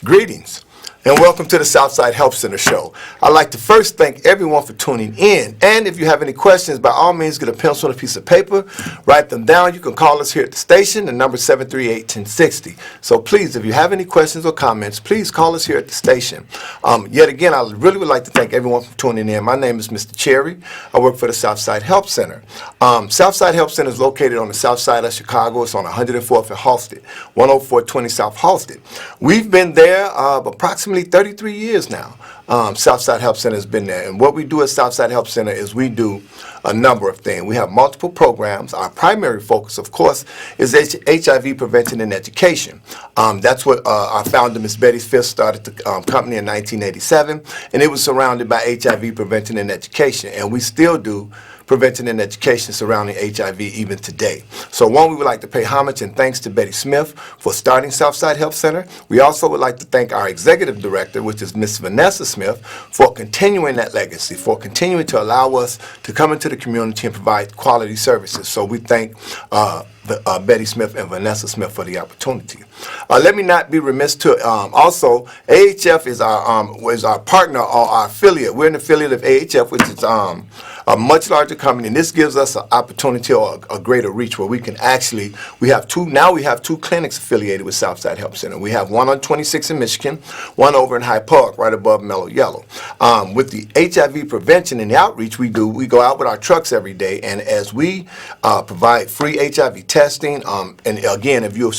Greetings and welcome to the Southside Help Center show. I'd like to first thank everyone for tuning in, and if you have any questions, by all means get a pencil and a piece of paper, write them down. You can call us here at the station. The number is 738-1060. So please, if you have any questions or comments, please call us here at the station. Yet again, I really would like to thank everyone for tuning in. My name is Mr. Cherry. I work for the Southside Help Center. Southside Help Center is located on the south side of Chicago. It's on 104th and Halsted, 10420 South Halsted. We've been there approximately 33 years now. Southside Help Center has been there. And what we do at Southside Help Center is we do a number of things. We have multiple programs. Our primary focus, of course, is HIV prevention and education. That's what our founder, Ms. Betty Fifth, started the company in 1987, and it was surrounded by HIV prevention and education. And we still do prevention and education surrounding HIV even today. So one, we would like to pay homage and thanks to Betty Smith for starting Southside Health Center. We also would like to thank our executive director, which is Ms. Vanessa Smith, for continuing that legacy, for continuing to allow us to come into the community and provide quality services. So we thank Betty Smith and Vanessa Smith for the opportunity. Let me not be remiss to also, AHF is our partner or our affiliate. We're an affiliate of AHF, which is a much larger company, and this gives us an opportunity or a greater reach where we can actually, we have two clinics affiliated with Southside Help Center. We have one on 26 in Michigan, one over in Hyde Park, right above Mellow Yellow. With the HIV prevention and the outreach we do, we go out with our trucks every day, and as we provide free HIV testing, and again, if you're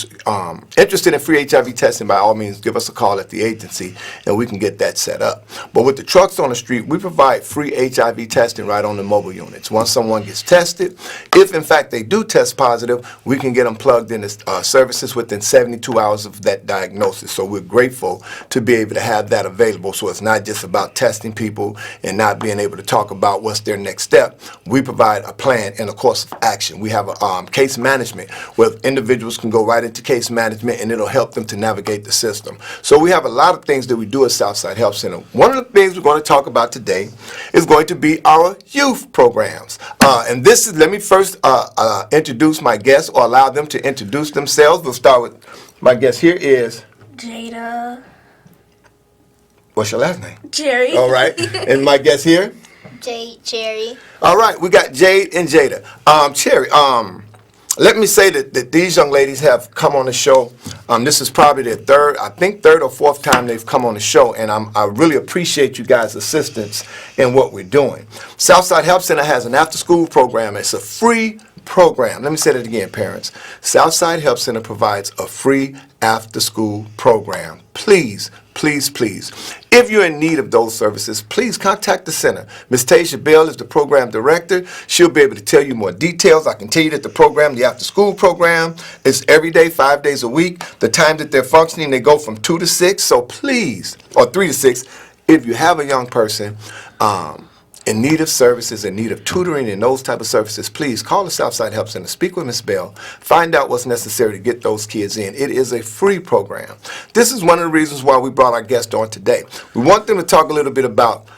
interested in free HIV testing, by all means, give us a call at the agency, and we can get that set up. But with the trucks on the street, we provide free HIV testing right on the mobile units. Once someone gets tested, if in fact they do test positive, we can get them plugged into services within 72 hours of that diagnosis. So we're grateful to be able to have that available. So it's not just about testing people and not being able to talk about what's their next step. We provide a plan and a course of action. We have a case management where individuals can go right into case management, and it'll help them to navigate the system. So we have a lot of things that we do at Southside Health Center. One of the things we're going to talk about today is going to be our youth programs. And this is, let me first introduce my guests, or allow them to introduce themselves. We'll start with my guest here is Jada. What's your last name? Cherry. All right. And my guest here? Jade Cherry. All right, we got Jade and Jada. Cherry, let me say that these young ladies have come on the show. This is probably their third or fourth time they've come on the show, and I really appreciate you guys' assistance in what we're doing. Southside Help Center has an after-school program. It's a free program. Let me say that again, parents. Southside Help Center provides a free after-school program. Please, please, please, if you're in need of those services, please contact the center. Ms. Tasia Bell is the program director. She'll be able to tell you more details. I can tell you that the program, the after-school program, is every day, 5 days a week. The time that they're functioning, they go from 2 to 6. So please, or 3 to 6, if you have a young person in need of services, in need of tutoring and those type of services, please call the Southside Help Center, speak with Ms. Bell, find out what's necessary to get those kids in. It is a free program. This is one of the reasons why we brought our guest on today. We want them to talk a little bit about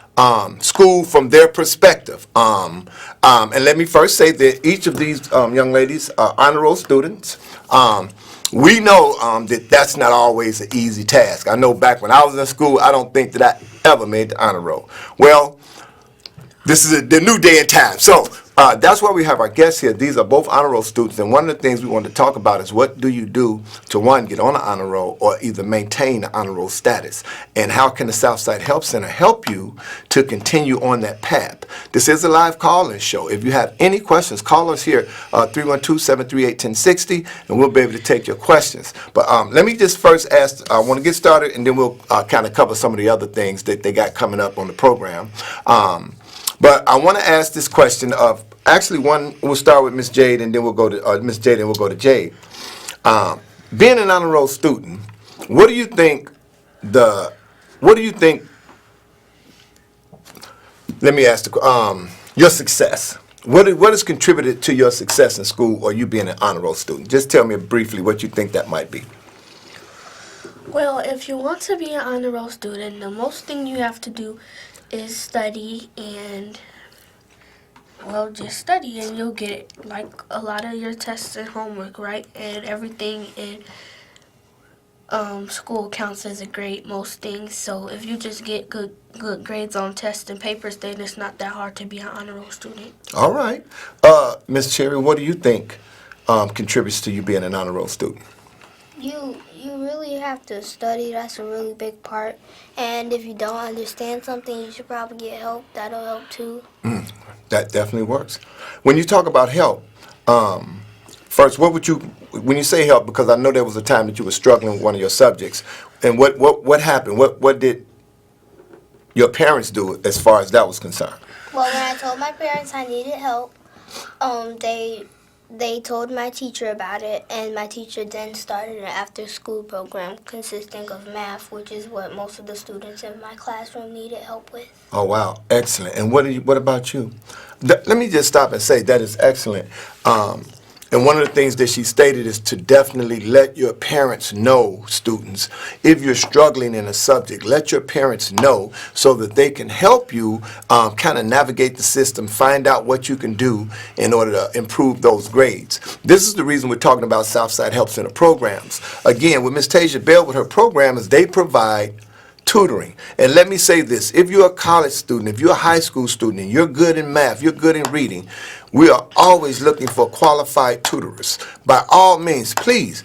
school from their perspective. And let me first say that each of these young ladies are honor roll students. We know that that's not always an easy task. I know back when I was in school, I don't think that I ever made the honor roll. Well, this is the new day and time. So that's why we have our guests here. These are both honor roll students, and one of the things we want to talk about is what do you do to, one, get on an honor roll or either maintain the honor roll status, and how can the Southside Help Center help you to continue on that path. This is a live call-in show. If you have any questions, call us here, 312-738-1060, and we'll be able to take your questions. But let me just first ask, I want to get started, and then we'll kind of cover some of the other things that they got coming up on the program. But I want to ask this question of, actually, one, we'll start with Miss Jade, and then we'll go to Miss Jade, and we'll go to Jade. Being an honor roll student, what do you think? Let me ask your success. What has contributed to your success in school, or you being an honor roll student? Just tell me briefly what you think that might be. Well, if you want to be an honor roll student, the most thing you have to do is study, and well, just study, and you'll get like a lot of your tests and homework right and everything, and school counts as a grade most things. So if you just get good grades on tests and papers, then it's not that hard to be an honor roll student. All right. Ms. Cherry, what do you think contributes to you being an honor roll student? You really have to study. That's a really big part. And if you don't understand something, you should probably get help. That'll help too. That definitely works. When you talk about help, first, when you say help, because I know there was a time that you were struggling with one of your subjects, and what happened? What did your parents do as far as that was concerned? Well, when I told my parents I needed help, they told my teacher about it, and my teacher then started an after-school program consisting of math, which is what most of the students in my classroom needed help with. Oh, wow. Excellent. And what about you? Let me just stop and say that is excellent. And one of the things that she stated is to definitely let your parents know, students, if you're struggling in a subject, let your parents know so that they can help you kind of navigate the system, find out what you can do in order to improve those grades. This is the reason we're talking about Southside Help Center programs. Again, with Ms. Tasia Bell, with her program is they provide tutoring. And let me say this, if you're a college student, if you're a high school student, and you're good in math, you're good in reading, we are always looking for qualified tutors. By all means, please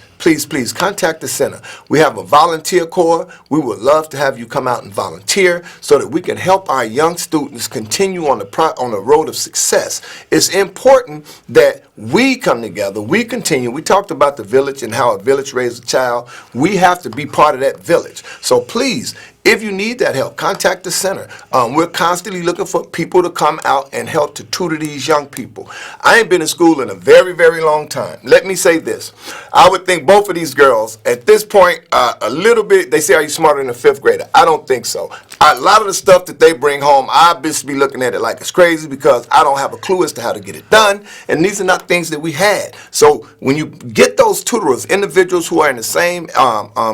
contact the center. We have a volunteer corps. We would love to have you come out and volunteer so that we can help our young students continue on the road of success. It's important that we come together, we continue. We talked about the village and how a village raises a child. We have to be part of that village. So please, if you need that help, contact the center. We're constantly looking for people to come out and help to tutor these young people. I ain't been in school in a very, very long time. Let me say this. I would think both of these girls, at this point, a little bit, they say, are you smarter than a fifth grader? I don't think so. A lot of the stuff that they bring home, I just be looking at it like it's crazy because I don't have a clue as to how to get it done. And these are not things that we had. So when you get those tutors, individuals who are in the same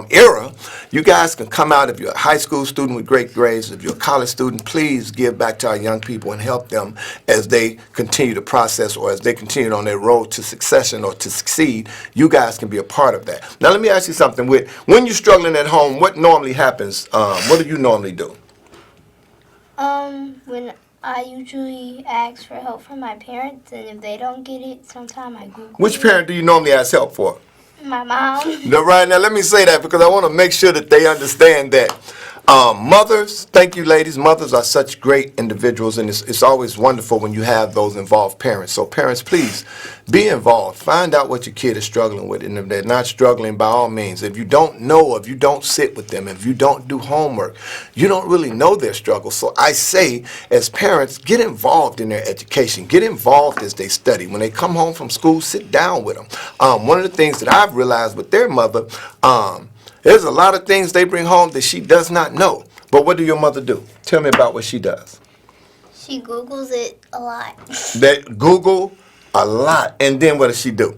era, you guys can come out. If you're a high school student with great grades, if you're a college student, please give back to our young people and help them as they continue to process or as they continue on their road to succession or to succeed. You guys can be a part of that. Now let me ask you something. When you're struggling at home, what normally happens? What do you normally do? When I usually ask for help from my parents, and if they don't get it, sometimes I Google Which it. parent do you normally ask help for? My mom. Now, right now, let me say that because I want to make sure that they understand that mothers, thank you ladies, mothers are such great individuals, and it's always wonderful when you have those involved parents. So parents, please be involved. Find out what your kid is struggling with, and if they're not struggling, by all means, if you don't know, if you don't sit with them, if you don't do homework, you don't really know their struggles. So I say, as parents, get involved in their education. Get involved as they study. When they come home from school, sit down with them. One of the things that I've realized with their mother, there's a lot of things they bring home that she does not know. But what do your mother do? Tell me about what she does. She Googles it a lot. They Google a lot. And then what does she do?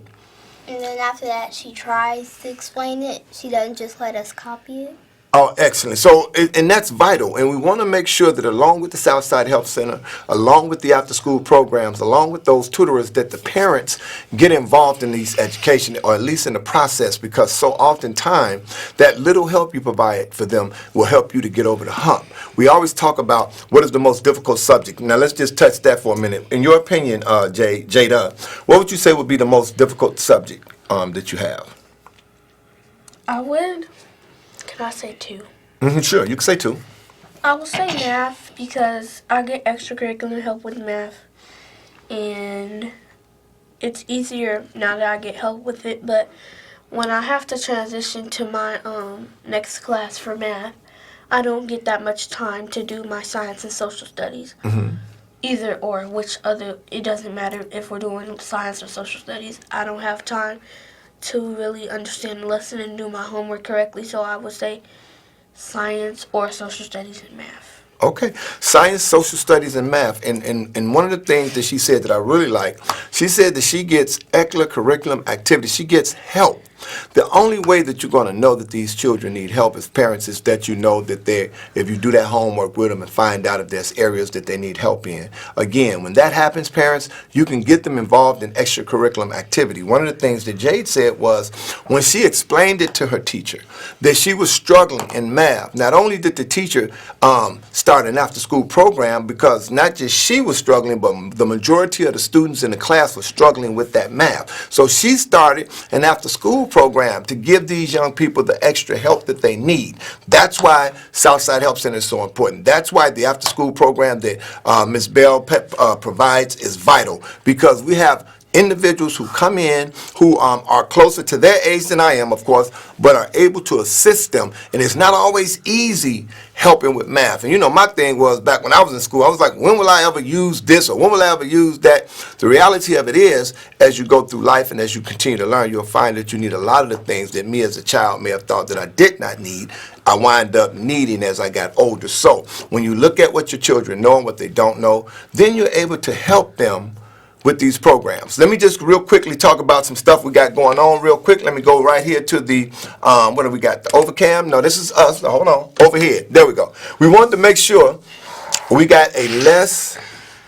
And then after that, she tries to explain it. She doesn't just let us copy it. Oh, excellent. So, and that's vital. And we want to make sure that along with the Southside Health Center, along with the after-school programs, along with those tutors, that the parents get involved in these education, or at least in the process, because so oftentimes that little help you provide for them will help you to get over the hump. We always talk about what is the most difficult subject. Now, let's just touch that for a minute. In your opinion, Jada, what would you say would be the most difficult subject that you have? Can I say two? Sure, you can say two. I will say math because I get extracurricular help with math, and it's easier now that I get help with it. But when I have to transition to my next class for math, I don't get that much time to do my science and social studies. Either or, it doesn't matter if we're doing science or social studies. I don't have time to really understand the lesson and do my homework correctly, so I would say science or social studies and math. Okay, science, social studies, and math. And one of the things that she said that I really like, she said that she gets extracurricular activities. She gets help The only way that you're going to know that these children need help as parents is that you know that if you do that homework with them and find out if there's areas that they need help in. Again, when that happens, parents, you can get them involved in extracurricular activity. One of the things that Jade said was when she explained it to her teacher that she was struggling in math, not only did the teacher start an after-school program, because not just she was struggling, but the majority of the students in the class were struggling with that math. So she started an after-school program to give these young people the extra help that they need. That's why Southside Help Center is so important. That's why the after-school program that Ms. Bell provides is vital, because we have individuals who come in who are closer to their age than I am, of course, but are able to assist them. And it's not always easy helping with math. And you know, my thing was back when I was in school, I was like, when will I ever use this or when will I ever use that? The reality of it is, as you go through life and as you continue to learn, you'll find that you need a lot of the things that me as a child may have thought that I did not need, I wind up needing as I got older. So when you look at what your children know and what they don't know, then you're able to help them with these programs. Let me just real quickly talk about some stuff we got going on real quick. Let me go right here to the, what do we got? The overcam? No, this is us. No, hold on. Over here. There we go. We wanted to make sure we got a Let's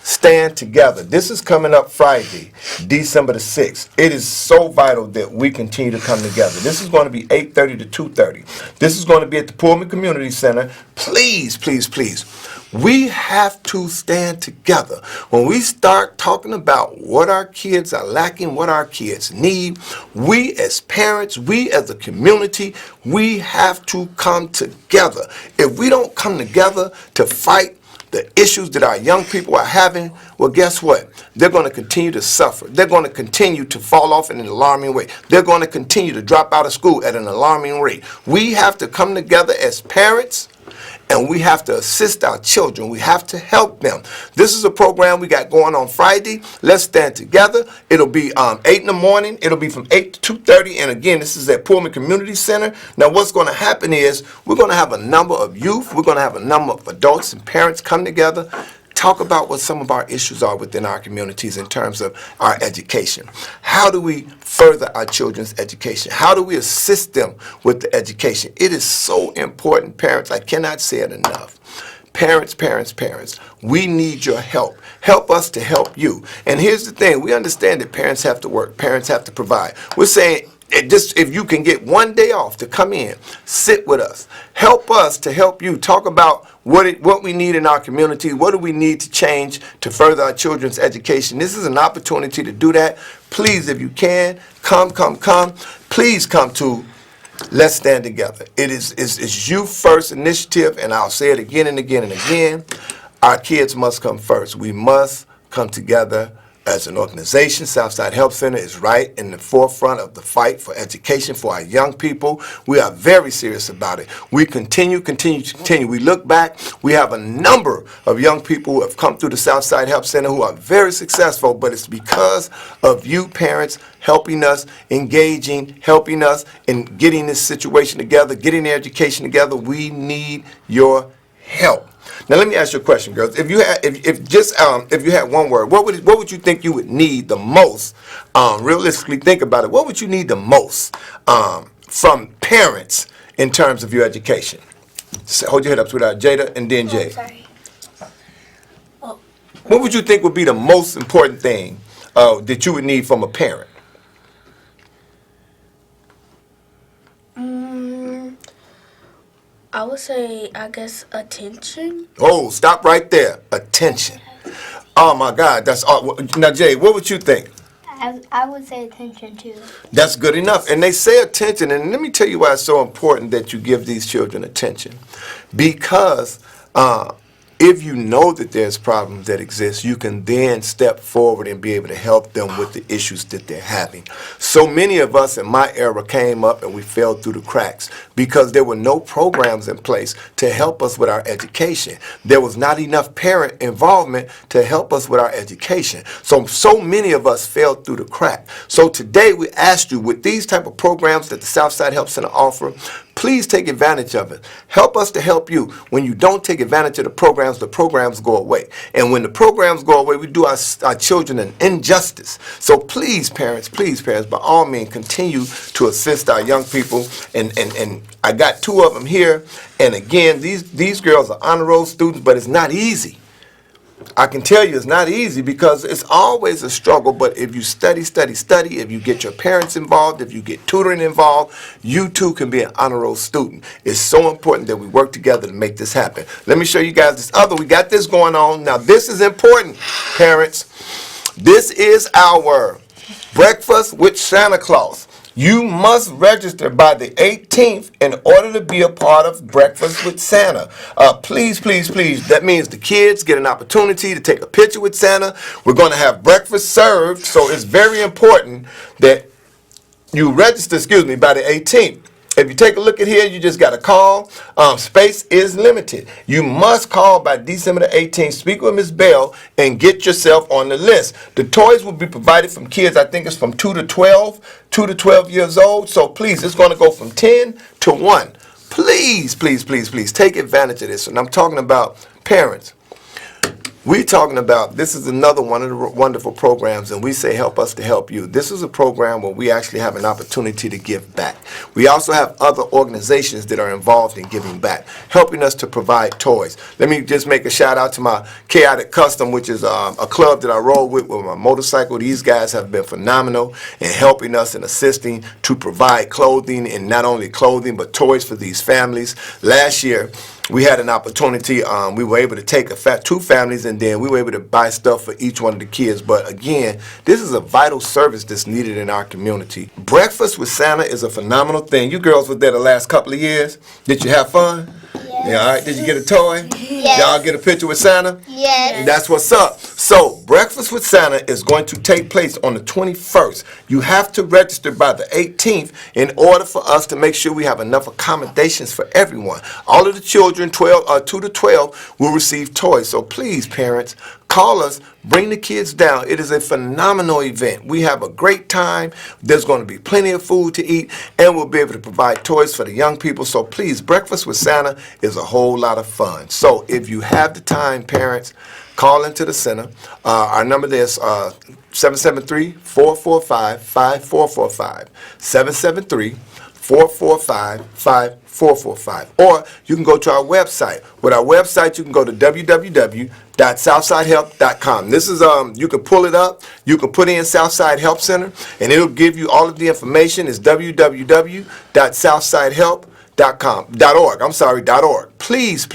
Stand Together. This is coming up Friday, December the 6th. It is so vital that we continue to come together. This is going to be 8:30 to 2:30. This is going to be at the Pullman Community Center. Please, please, please. We have to stand together. When we start talking about what our kids are lacking, what our kids need, we as parents, we as a community, we have to come together. If we don't come together to fight the issues that our young people are having, well, guess what? They're going to continue to suffer. They're going to continue to fall off in an alarming way. They're going to continue to drop out of school at an alarming rate. We have to come together as parents, and we have to assist our children. We have to help them. This is a program we got going on Friday. Let's Stand Together. It'll be 8 in the morning. It'll be from 8 to 2:30. And again, this is at Pullman Community Center. Now, what's going to happen is we're going to have a number of youth. We're going to have a number of adults and parents come together, talk about what some of our issues are within our communities in terms of our education. How do we further our children's education? How do we assist them with the education? It is so important, parents. I cannot say it enough. Parents, parents, parents, we need your help. Help us to help you. And here's the thing. We understand that parents have to work. Parents have to provide. We're saying, just if you can get one day off to come in, sit with us. Help us to help you. Talk about what we need in our community. What do we need to change to further our children's education? This is an opportunity to do that. Please, if you can, come. Please come to Let's Stand Together. It's you first initiative, and I'll say it again and again and again. Our kids must come first. We must come together as an organization. Southside Help Center is right in the forefront of the fight for education for our young people. We are very serious about it. We continue. We look back. We have a number of young people who have come through the Southside Help Center who are very successful, but it's because of you parents helping us, engaging, helping us in getting this situation together, getting their education together. We need your help. Now let me ask you a question, girls. If you had one word, what would you think you would need the most? Realistically, think about it. What would you need the most from parents in terms of your education? So hold your head up, sweetheart. Jada, and then Jay. Sorry. What would you think would be the most important thing that you would need from a parent? I would say, I guess, attention. Oh, stop right there. Attention. Oh my God, that's all. Now, Jay, what would you think? I would say attention too. That's good enough. And they say attention, and let me tell you why it's so important that you give these children attention. Because if you know that there's problems that exist, you can then step forward and be able to help them with the issues that they're having. So many of us in my era came up and we fell through the cracks because there were no programs in place to help us with our education. There was not enough parent involvement to help us with our education. So many of us fell through the crack. So today we asked you, with these type of programs that the Southside Help Center offer, please take advantage of it. Help us to help you. When you don't take advantage of the programs go away. And when the programs go away, we do our children an injustice. So please, parents, by all means, continue to assist our young people. And I got two of them here. And again, these girls are honor roll students, but it's not easy. I can tell you it's not easy because it's always a struggle, but if you study, if you get your parents involved, if you get tutoring involved, you too can be an honor roll student. It's so important that we work together to make this happen. Let me show you guys this other. We got this going on. Now this is important, parents. This is our Breakfast with Santa Claus. You must register by the 18th in order to be a part of Breakfast with Santa. Please. That means the kids get an opportunity to take a picture with Santa. We're going to have breakfast served, so it's very important that you register, by the 18th. If you take a look at here, you just got to call. Space is limited. You must call by December the 18th. Speak with Ms. Bell and get yourself on the list. The toys will be provided from kids, I think it's from 2 to 12 years old. So please, it's going to go from 10 to 1. Please take advantage of this. And I'm talking about parents. We're talking about, this is another one of the wonderful programs, and we say help us to help you. This is a program where we actually have an opportunity to give back. We also have other organizations that are involved in giving back, helping us to provide toys. Let me just make a shout out to my Chaotic Custom, which is a club that I roll with my motorcycle. These guys have been phenomenal in helping us and assisting to provide clothing, and not only clothing, but toys for these families. Last year, we had an opportunity, we were able to take two families, and then we were able to buy stuff for each one of the kids. But again, this is a vital service that's needed in our community. Breakfast with Santa is a phenomenal thing. You girls were there the last couple of years. Did you have fun? Yes. Yeah, all right. Did you get a toy? Yes. Y'all get a picture with Santa? Yes. That's what's up. So, Breakfast with Santa is going to take place on the 21st. You have to register by the 18th in order for us to make sure we have enough accommodations for everyone. All of the children, 2 to 12, will receive toys. So please, parents, call us, bring the kids down. It is a phenomenal event. We have a great time. There's going to be plenty of food to eat, and we'll be able to provide toys for the young people. So please, Breakfast with Santa is a whole lot of fun. So if you have the time, parents, call into the center. Our number there is 773-445-5445. 773-445-5445. Or you can go to our website. With our website, you can go to www.southsidehelp.com. This is you can pull it up. You can put in Southside Help Center, and it'll give you all of the information. It's www.southsidehelp.org. Please.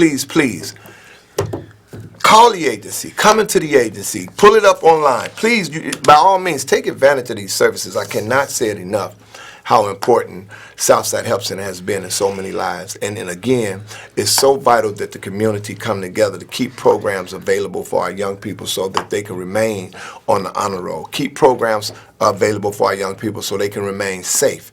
Call the agency. Come into the agency. Pull it up online. Please, by all means, take advantage of these services. I cannot say it enough how important Southside Help Center has been in so many lives. And again, it's so vital that the community come together to keep programs available for our young people so that they can remain on the honor roll. Keep programs available for our young people so they can remain safe.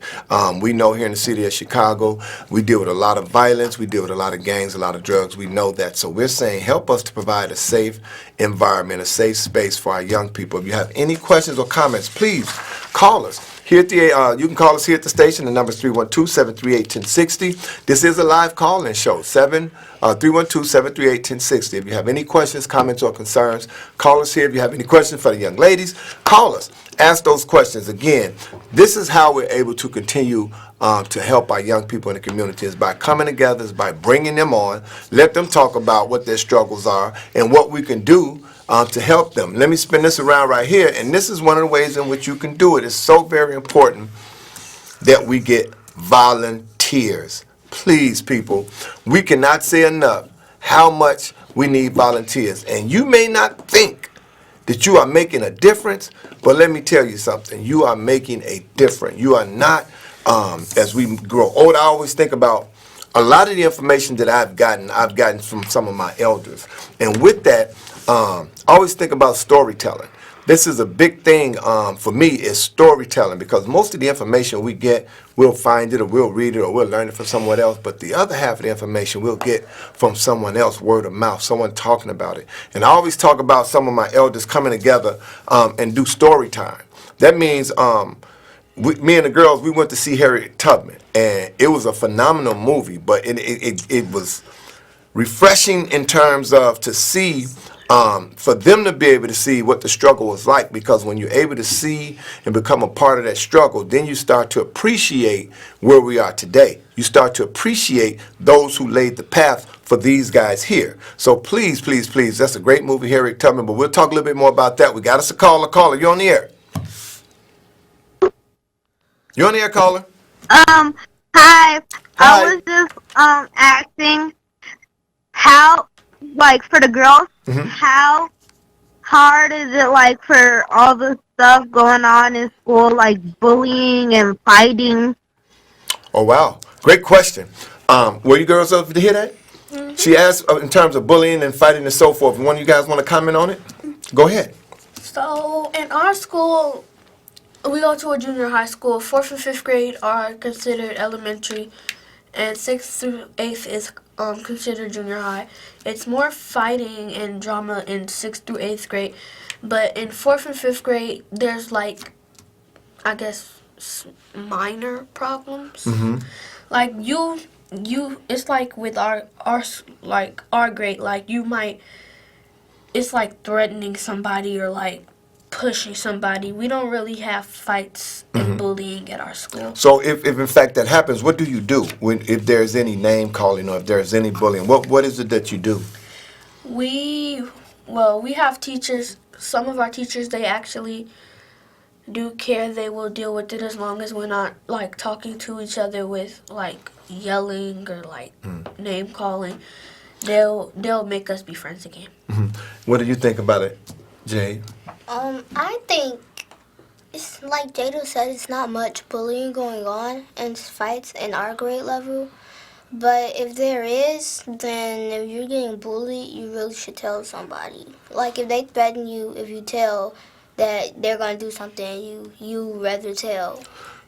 We know here in the city of Chicago, we deal with a lot of violence, we deal with a lot of gangs, a lot of drugs. We know that. So we're saying help us to provide a safe environment, a safe space for our young people. If you have any questions or comments, please call us. Here at the, you can call us here at the station. The number is 312-738-1060. This is a live call-in show, 312-738-1060. If you have any questions, comments, or concerns, call us here. If you have any questions for the young ladies, call us. Ask those questions. Again, this is how we're able to continue to help our young people in the community, is by coming together, is by bringing them on, let them talk about what their struggles are and what we can do to help them. Let me spin this around right here, and this is one of the ways in which you can do it. It's so very important that we get volunteers. Please, people, we cannot say enough how much we need volunteers. And you may not think that you are making a difference, but let me tell you something. You are making a difference. You are not, as we grow old, I always think about a lot of the information that I've gotten from some of my elders. And with that, I always think about storytelling. This is a big thing for me, is storytelling, because most of the information we get, we'll find it or we'll read it or we'll learn it from someone else, but the other half of the information we'll get from someone else, word of mouth, someone talking about it. And I always talk about some of my elders coming together and do story time. That means me and the girls, we went to see Harriet Tubman, and it was a phenomenal movie. But it was refreshing in terms of to see, for them to be able to see what the struggle was like, because when you're able to see and become a part of that struggle, then you start to appreciate where we are today. You start to appreciate those who laid the path for these guys here. So please, please, please, that's a great movie, Harriet Tubman, but we'll talk a little bit more about that. We got us a caller. Caller, you on the air? You on the air, caller? Hi. Hi. I was just asking how, like, for the girls, how hard is it, like, for all the stuff going on in school, like bullying and fighting? Oh, wow. Great question. Were you girls up to hear that? She asked in terms of bullying and fighting and so forth. One of you guys want to comment on it? Go ahead. So in our school, we go to a junior high school. 4th and 5th grade are considered elementary, and 6th through 8th is considered junior high. It's more fighting and drama in 6th through 8th grade, but in 4th and 5th grade, there's like, I guess, minor problems. Like you, it's like with our grade, like you might, it's like threatening somebody or like pushing somebody. We don't really have fights and bullying at our school. So if in fact that happens, what do you do when if there's any name calling or if there's any bullying? What is it that you do? We have teachers. Some of our teachers, they actually do care. They will deal with it as long as we're not like talking to each other with like yelling or like name calling. They'll make us be friends again. What do you think about it, Jade? I think it's like Jada said, it's not much bullying going on and fights in our grade level. But if there is, then if you're getting bullied, you really should tell somebody. Like if they threaten you, if you tell that they're gonna do something, you rather tell.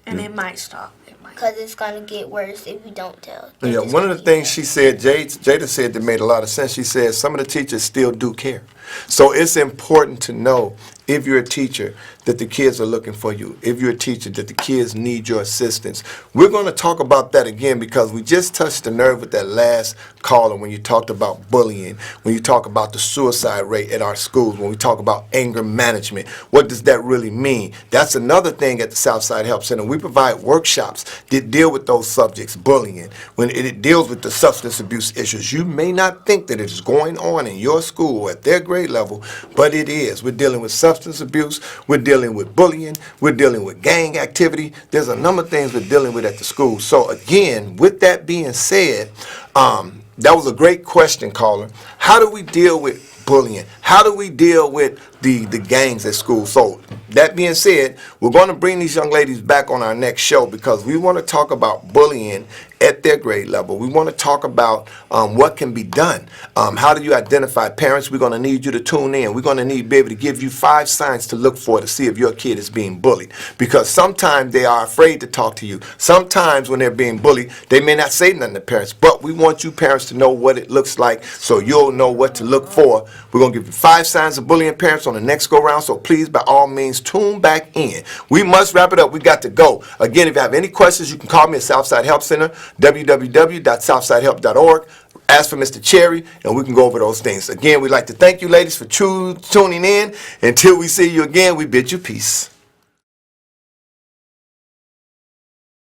And it might stop. Because it's gonna get worse if you don't tell. Yeah, one of the things she said, Jada said that made a lot of sense. She said some of the teachers still do care. So it's important to know, if you're a teacher, that the kids are looking for you. If you're a teacher, that the kids need your assistance. We're going to talk about that again because we just touched the nerve with that last caller when you talked about bullying, when you talk about the suicide rate at our schools, when we talk about anger management. What does that really mean? That's another thing at the Southside Help Center. We provide workshops that deal with those subjects, bullying, when it deals with the substance abuse issues. You may not think that it is going on in your school at their grade level, but it is. We're dealing with substance abuse, we're dealing with bullying, we're dealing with gang activity. There's a number of things we're dealing with at the school. So again, with that being said, that was a great question, caller. How do we deal with bullying? How do we deal with the gangs at school? So that being said, we're going to bring these young ladies back on our next show because we want to talk about bullying at their grade level. We want to talk about what can be done. How do you identify? Parents, we're going to need you to tune in. We're going to need to be able to give you 5 signs to look for to see if your kid is being bullied. Because sometimes they are afraid to talk to you. Sometimes when they're being bullied, they may not say nothing to parents. But we want you parents to know what it looks like so you'll know what to look for. We're going to give you 5 signs of bullying parents on the next go round. So please, by all means, tune back in. We must wrap it up. We got to go. Again, if you have any questions, you can call me at Southside Help Center, www.southsidehelp.org. Ask for Mr. Cherry, and we can go over those things. Again, we'd like to thank you, ladies, for tuning in. Until we see you again, we bid you peace.